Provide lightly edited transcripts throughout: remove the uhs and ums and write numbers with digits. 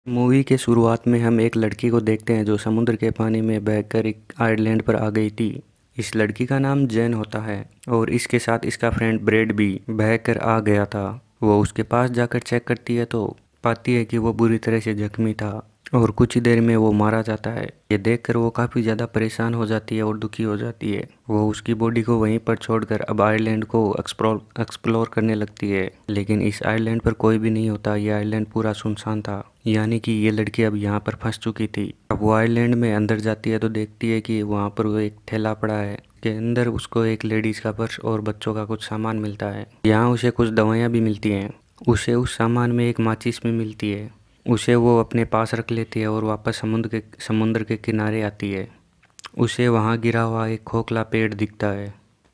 Movie के शुरुआत में हम एक लड़की को देखते हैं जो समुद्र के पानी में बहकर एक आइलैंड पर आ गई थी। इस लड़की का नाम जैन होता है और इसके साथ इसका फ्रेंड ब्रेड भी बहकर आ गया था। वो उसके पास जाकर चेक करती है तो पाती है कि वो बुरी तरह से जख्मी था और कुछ ही देर में वो मारा जाता है। ये देखकर वो काफ़ी ज़्यादा परेशान हो जाती है और दुखी हो जाती है। वो उसकी बॉडी को वहीं पर छोड़कर अब आइलैंड को एक्सप्लोर करने लगती है, लेकिन इस आइलैंड पर कोई भी नहीं होता। ये आइलैंड पूरा सुनसान था, यानी कि ये लड़की अब यहाँ पर फंस चुकी थी। अब वो आइलैंड में अंदर जाती है तो देखती है कि वहाँ पर वो एक ठेला पड़ा है के अंदर उसको एक लेडीज़ का पर्स और बच्चों का कुछ सामान मिलता है। यहाँ उसे कुछ दवाइयाँ भी मिलती हैं। उसे उस सामान में एक माचिस भी मिलती है। उसे वो अपने पास रख लेती है और वापस समुद्र के किनारे आती है। उसे वहाँ गिरा हुआ एक खोखला पेड़ दिखता है।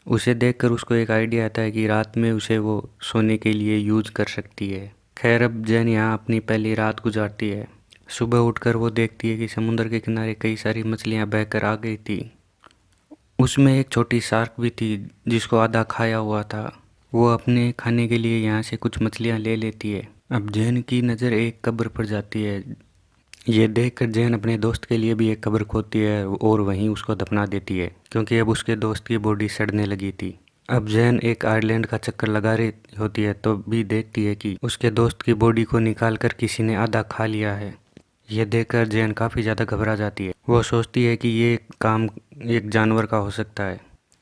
उसे देखकर उसको एक आइडिया आता है कि रात में उसे वो सोने के लिए यूज कर सकती है। खैर, अब जैन यहाँ अपनी पहली रात गुजारती है। सुबह उठकर वो देखती है कि समुद्र के किनारे कई सारी मछलियाँ बहकर आ गई थी। उसमें एक छोटी शार्क भी थी जिसको आधा खाया हुआ था। वो अपने खाने के लिए यहाँ से कुछ मछलियाँ ले लेती है। अब जैन की नज़र एक कब्र पर जाती है। ये देखकर जैन अपने दोस्त के लिए भी एक कब्र खोदती है और वहीं उसको दफना देती है, क्योंकि अब उसके दोस्त की बॉडी सड़ने लगी थी। अब जैन एक आइलैंड का चक्कर लगा रही होती है तो भी देखती है कि उसके दोस्त की बॉडी को निकाल कर किसी ने आधा खा लिया है। ये देखकर जैन काफ़ी ज़्यादा घबरा जाती है। वो सोचती है कि ये काम एक जानवर का हो सकता है,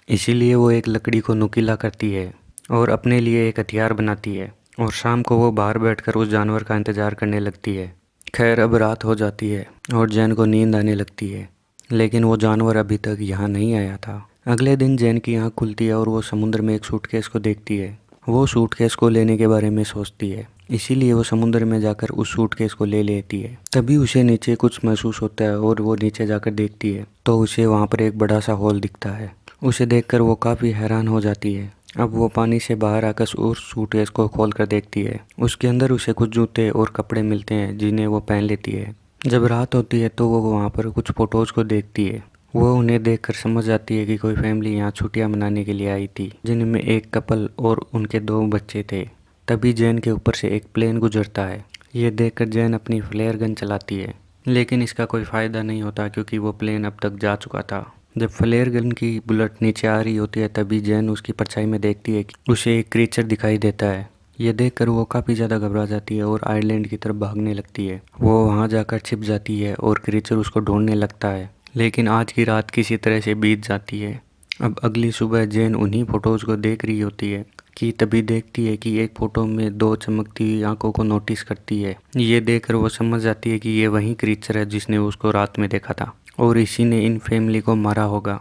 इसीलिए वो एक लकड़ी को नुकीला करती है और अपने लिए एक हथियार बनाती है और शाम को वो बाहर बैठकर उस जानवर का इंतज़ार करने लगती है। खैर, अब रात हो जाती है और जैन को नींद आने लगती है, लेकिन वो जानवर अभी तक यहाँ नहीं आया था। अगले दिन जैन की आँख खुलती है और वो समुद्र में एक सूटकेस को देखती है। वो सूटकेस को लेने के बारे में सोचती है, इसीलिए वो समुद्र में जाकर उस सूटकेस को ले लेती है। तभी उसे नीचे कुछ महसूस होता है और वो नीचे जाकर देखती है तो उसे वहाँ पर एक बड़ा सा होल दिखता है। उसे देखकर वो काफ़ी हैरान हो जाती है। अब वो पानी से बाहर आकर उस सूटकेस को खोल कर देखती है। उसके अंदर उसे कुछ जूते और कपड़े मिलते हैं जिन्हें वो पहन लेती है। जब रात होती है तो वो वहाँ पर कुछ फ़ोटोज़ को देखती है। वो उन्हें देखकर समझ जाती है कि कोई फैमिली यहाँ छुट्टियाँ मनाने के लिए आई थी, जिनमें एक कपल और उनके 2 बच्चे थे। तभी जैन के ऊपर से एक प्लेन गुजरता है। ये देखकर जैन अपनी फ्लेयर गन चलाती है, लेकिन इसका कोई फ़ायदा नहीं होता क्योंकि वो प्लेन अब तक जा चुका था। जब फ्लेयर गन की बुलेट नीचे आ रही होती है तभी जैन उसकी परछाई में देखती है कि उसे एक क्रीचर दिखाई देता है। ये देखकर वो काफ़ी ज़्यादा घबरा जाती है और आइलैंड की तरफ भागने लगती है। वो वहाँ जाकर छिप जाती है और क्रीचर उसको ढूंढने लगता है, लेकिन आज की रात किसी तरह से बीत जाती है। अब अगली सुबह जैन उन्हीं फ़ोटोज़ को देख रही होती है कि तभी देखती है कि एक फ़ोटो में 2 चमकती हुई आंखों को नोटिस करती है। ये देखकर वो समझ जाती है कि ये वही क्रीचर है जिसने उसको रात में देखा था और इसी ने इन फैमिली को मारा होगा।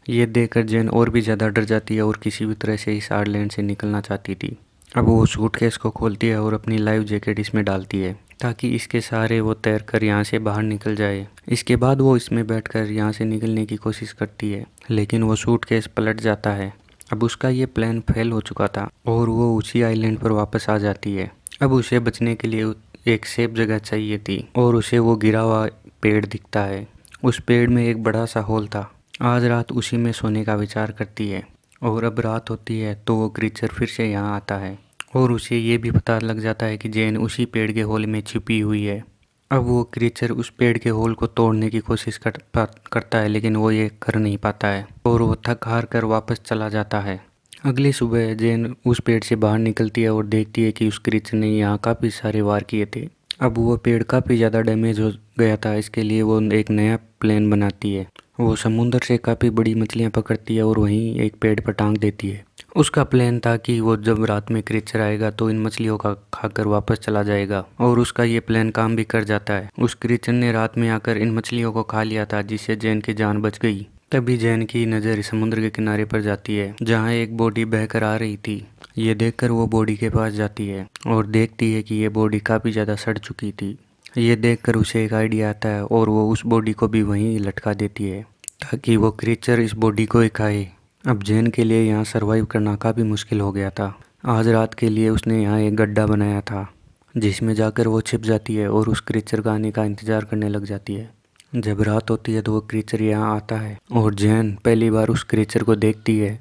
ये देखकर जैन और भी ज़्यादा डर जाती है और किसी भी तरह से इस आइलैंड से निकलना चाहती थी। अब वो सूटकेस को खोलती है और अपनी लाइफ जैकेट इसमें डालती है ताकि इसके सहारे वो तैर कर यहाँ से बाहर निकल जाए। इसके बाद वो इसमें बैठकर यहाँ से निकलने की कोशिश करती है, लेकिन वो सूटकेस पलट जाता है। अब उसका ये प्लान फेल हो चुका था और वो उसी आइलैंड पर वापस आ जाती है। अब उसे बचने के लिए एक सेफ जगह चाहिए थी और उसे वो गिरा हुआ पेड़ दिखता है। उस पेड़ में एक बड़ा सा होल था। आज रात उसी में सोने का विचार करती है और अब रात होती है तो वो क्रीचर फिर से यहाँ आता है और उसे ये भी पता लग जाता है कि जैन उसी पेड़ के होल में छिपी हुई है। अब वो क्रीचर उस पेड़ के होल को तोड़ने की कोशिश करता है, लेकिन वो ये कर नहीं पाता है और वो थक हार कर वापस चला जाता है। अगली सुबह जैन उस पेड़ से बाहर निकलती है और देखती है कि उस क्रीचर ने यहाँ काफ़ी सारे वार किए थे। अब वो पेड़ काफ़ी ज़्यादा डैमेज हो गया था, इसके लिए वो एक नया प्लान बनाती है। वो समुंदर से काफ़ी बड़ी मछलियाँ पकड़ती है और वहीं एक पेड़ पर टांग देती है। उसका प्लान था कि वो जब रात में क्रीचर आएगा तो इन मछलियों का खाकर वापस चला जाएगा और उसका ये प्लान काम भी कर जाता है। उस क्रीचर ने रात में आकर इन मछलियों को खा लिया था, जिससे जैन की जान बच गई। तभी जैन की नज़र समुद्र के किनारे पर जाती है जहाँ एक बॉडी बहकर आ रही थी। ये देखकर वो बॉडी के पास जाती है और देखती है कि ये बॉडी काफ़ी ज़्यादा सड़ चुकी थी। ये देखकर उसे एक आइडिया आता है और वो उस बॉडी को भी वहीं लटका देती है ताकि वो क्रीचर इस बॉडी को ही खाए। अब जैन के लिए यहाँ सरवाइव करना काफ़ी मुश्किल हो गया था। आज रात के लिए उसने यहाँ एक गड्ढा बनाया था जिसमें जाकर वो छिप जाती है और उस क्रीचर का आने का इंतज़ार करने लग जाती है। जब रात होती है तो वो क्रीचर यहाँ आता है और जैन पहली बार उस क्रीचर को देखती है।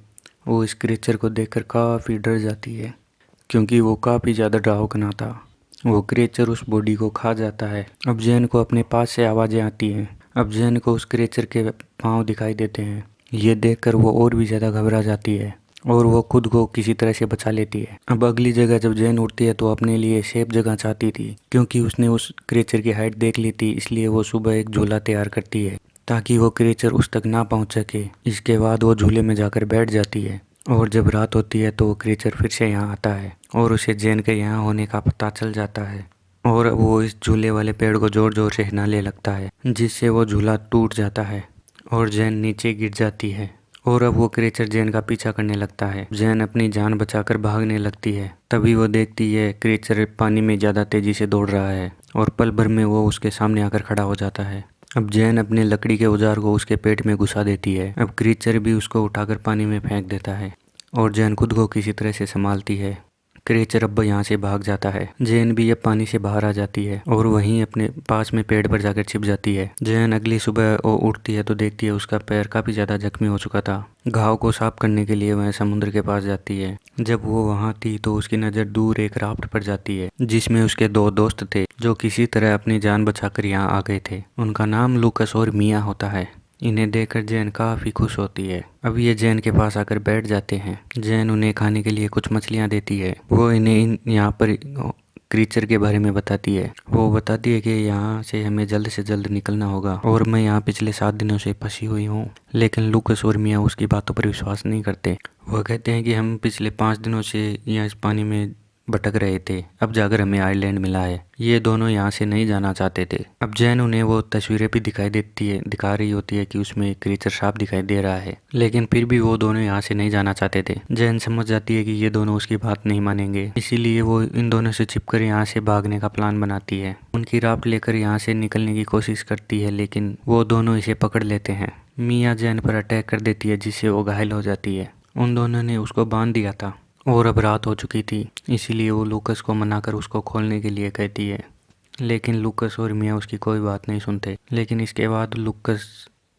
वो इस क्रीचर को देखकर काफ़ी डर जाती है क्योंकि वो काफ़ी ज़्यादा डरावना था। वो क्रिएचर उस बॉडी को खा जाता है। अब जैन को अपने पास से आवाज़ें आती हैं। अब जैन को उस क्रिएचर के पाँव दिखाई देते हैं। ये देखकर वो और भी ज़्यादा घबरा जाती है और वो खुद को किसी तरह से बचा लेती है। अब अगली जगह जब जैन उठती है तो अपने लिए सेफ जगह चाहती थी, क्योंकि उसने उस क्रिएचर की हाइट देख ली थी। इसलिए वो सुबह एक झूला तैयार करती है ताकि वो क्रिएचर उस तक ना पहुंच सके। इसके बाद वो झूले में जाकर बैठ जाती है और जब रात होती है तो वो क्रिएचर फिर से यहाँ आता है और उसे जैन के यहाँ होने का पता चल जाता है और वो इस झूले वाले पेड़ को ज़ोर ज़ोर से हिलाने लगता है, जिससे वो झूला टूट जाता है और जैन नीचे गिर जाती है। और अब वो क्रिएचर जैन का पीछा करने लगता है। जैन अपनी जान बचाकर भागने लगती है। तभी वो देखती है क्रिएचर पानी में ज़्यादा तेज़ी से दौड़ रहा है और पल भर में वो उसके सामने आकर खड़ा हो जाता है। अब जैन अपने लकड़ी के औजार को उसके पेट में घुसा देती है। अब क्रिएचर भी उसको उठाकर पानी में फेंक देता है और जैन खुद को किसी तरह से संभालती है। क्रिएचर अब यहाँ से भाग जाता है। जैन भी अब पानी से बाहर आ जाती है और वहीं अपने पास में पेड़ पर जाकर छिप जाती है। जैन अगली सुबह वो उठती है तो देखती है उसका पैर काफ़ी ज़्यादा जख्मी हो चुका था। घाव को साफ करने के लिए वह समुद्र के पास जाती है। जब वो वहाँ थी तो उसकी नज़र दूर एक राफ्ट पर जाती है जिसमें उसके दो दोस्त थे जो किसी तरह अपनी जान बचाकर यहाँ आ गए थे। उनका नाम लूकस और मिया होता है। इन्हें देखकर जैन काफ़ी खुश होती है। अब ये जैन के पास आकर बैठ जाते हैं। जैन उन्हें खाने के लिए कुछ मछलियाँ देती है। वो इन्हें यहाँ पर क्रीचर के बारे में बताती है। वो बताती है कि यहाँ से हमें जल्द से जल्द निकलना होगा और मैं यहाँ पिछले 7 दिनों से फंसी हुई हूँ। लेकिन लूकस और मिया उसकी बातों पर विश्वास नहीं करते। वो कहते हैं कि हम पिछले 5 दिनों से यहाँ इस पानी में भटक रहे थे, अब जाकर हमें आइलैंड मिला है। ये दोनों यहाँ से नहीं जाना चाहते थे। अब जैन उन्हें वो तस्वीरें भी दिखा रही होती है कि उसमें एक क्रीचर साफ दिखाई दे रहा है, लेकिन फिर भी वो दोनों यहाँ से नहीं जाना चाहते थे। जैन समझ जाती है कि ये दोनों उसकी बात नहीं मानेंगे, इसीलिए वो इन दोनों से छिपकर यहाँ से भागने का प्लान बनाती है। उनकी राफ्ट लेकर यहाँ से निकलने की कोशिश करती है, लेकिन वो दोनों इसे पकड़ लेते हैं। मिया जैन पर अटैक कर देती है जिससे वो घायल हो जाती है। उन दोनों ने उसको बांध दिया था और अब रात हो चुकी थी, इसीलिए वो लूकस को मनाकर उसको खोलने के लिए कहती है। लेकिन लूकस और मिया उसकी कोई बात नहीं सुनते। लेकिन इसके बाद लूकस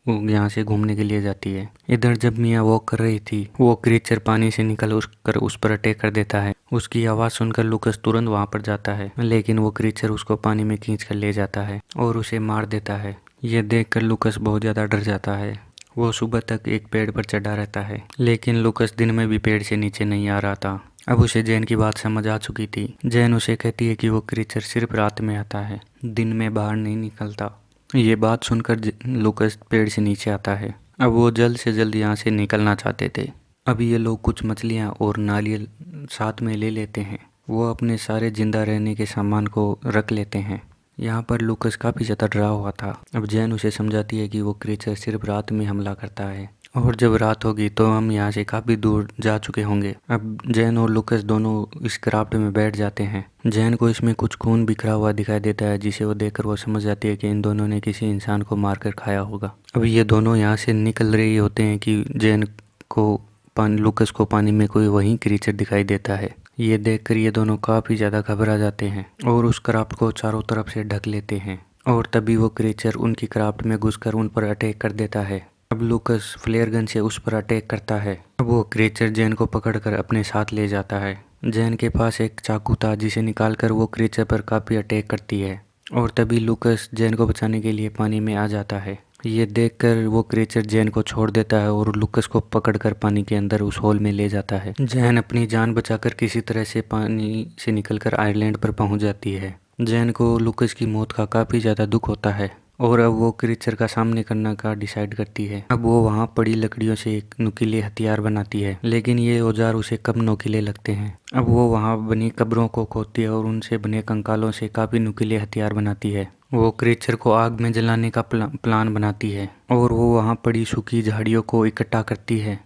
यहाँ से घूमने के लिए जाती है। इधर जब मिया वॉक कर रही थी, वो क्रीचर पानी से निकल उस पर अटैक कर देता है। उसकी आवाज़ सुनकर लूकस तुरंत वहाँ पर जाता है, लेकिन वो क्रीचर उसको पानी में खींच कर ले जाता है और उसे मार देता है। ये देखकर लूकस बहुत ज़्यादा डर जाता है। वो सुबह तक एक पेड़ पर चढ़ा रहता है, लेकिन लूकस दिन में भी पेड़ से नीचे नहीं आ रहा था। अब उसे जैन की बात समझ आ चुकी थी। जैन उसे कहती है कि वो क्रीचर सिर्फ रात में आता है, दिन में बाहर नहीं निकलता। ये बात सुनकर लूकस पेड़ से नीचे आता है। अब वो जल्द से जल्द यहाँ से निकलना चाहते थे। अब ये लोग कुछ मछलियाँ और नारियल साथ में ले लेते हैं। वो अपने सारे जिंदा रहने के सामान को रख लेते हैं। यहाँ पर लूकस काफ़ी ज़्यादा डरा हुआ था। अब जैन उसे समझाती है कि वो क्रीचर सिर्फ रात में हमला करता है और जब रात होगी तो हम यहाँ से काफ़ी दूर जा चुके होंगे। अब जैन और लूकस दोनों इस क्राफ्ट में बैठ जाते हैं। जैन को इसमें कुछ खून बिखरा हुआ दिखाई देता है, जिसे वो देखकर वो समझ जाती है कि इन दोनों ने किसी इंसान को मारकर खाया होगा। अब ये दोनों यहाँ से निकल रहे होते हैं कि जैन को लूकस को पानी में कोई वही क्रीचर दिखाई देता है। ये देखकर ये दोनों काफ़ी ज़्यादा घबरा जाते हैं और उस क्राफ्ट को चारों तरफ से ढक लेते हैं। और तभी वो क्रीचर उनकी क्राफ्ट में घुसकर उन पर अटैक कर देता है। अब लूकस फ्लेयर गन से उस पर अटैक करता है। अब वो क्रीचर जैन को पकड़कर अपने साथ ले जाता है। जैन के पास एक चाकू था जिसे निकालकर वो क्रीचर पर काफ़ी अटैक करती है और तभी लूकस जैन को बचाने के लिए पानी में आ जाता है। ये देखकर वो क्रीचर जैन को छोड़ देता है और लूकस को पकड़कर पानी के अंदर उस होल में ले जाता है। जैन अपनी जान बचाकर किसी तरह से पानी से निकलकर आइलैंड पर पहुंच जाती है। जैन को लूकस की मौत का काफ़ी ज़्यादा दुख होता है और अब वो क्रीचर का सामने करने का डिसाइड करती है। अब वो वहाँ पड़ी लकड़ियों से एक नुकीले हथियार बनाती है, लेकिन ये औजार उसे कम नुकीले लगते हैं। अब वो वहाँ बनी कब्रों को खोदती है और उनसे बने कंकालों से काफ़ी नुकीले हथियार बनाती है। वो क्रीचर को आग में जलाने का प्लान बनाती है और वो वहाँ पड़ी सूखी झाड़ियों को इकट्ठा करती है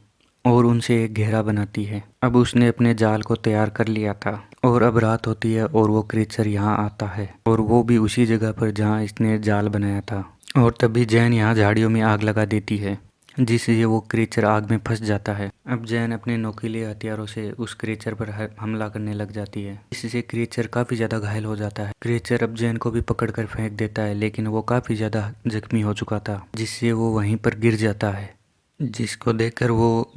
और उनसे एक घेरा बनाती है। अब उसने अपने जाल को तैयार कर लिया था और अब रात होती है और वो क्रीचर यहाँ आता है और वो भी उसी जगह पर जहाँ इसने जाल बनाया था। और तभी जैन यहाँ झाड़ियों में आग लगा देती है, जिससे वो क्रीचर आग में फंस जाता है। अब जैन अपने नोकीले हथियारों से उस क्रीचर पर हमला करने लग जाती है, इससे क्रीचर काफ़ी ज़्यादा घायल हो जाता है। क्रीचर अब जैन को भी पकड़कर फेंक देता है, लेकिन वो काफ़ी ज़्यादा जख्मी हो चुका था, जिससे वो वहीं पर गिर जाता है, जिसको देखकर वो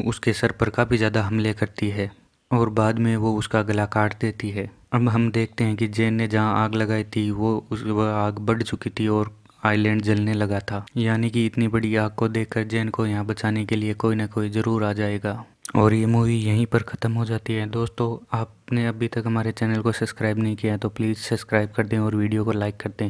उसके सर पर काफ़ी ज़्यादा हमले करती है और बाद में वो उसका गला काट देती है। अब हम देखते हैं कि जेन ने जहाँ आग लगाई थी वह आग बढ़ चुकी थी और आइलैंड जलने लगा था। यानी कि इतनी बड़ी आग को देखकर जेन को यहाँ बचाने के लिए कोई ना कोई ज़रूर आ जाएगा। और ये मूवी यहीं पर ख़त्म हो जाती है। दोस्तों, आपने अभी तक हमारे चैनल को सब्सक्राइब नहीं किया है तो प्लीज़ सब्सक्राइब कर दें और वीडियो को लाइक कर दें।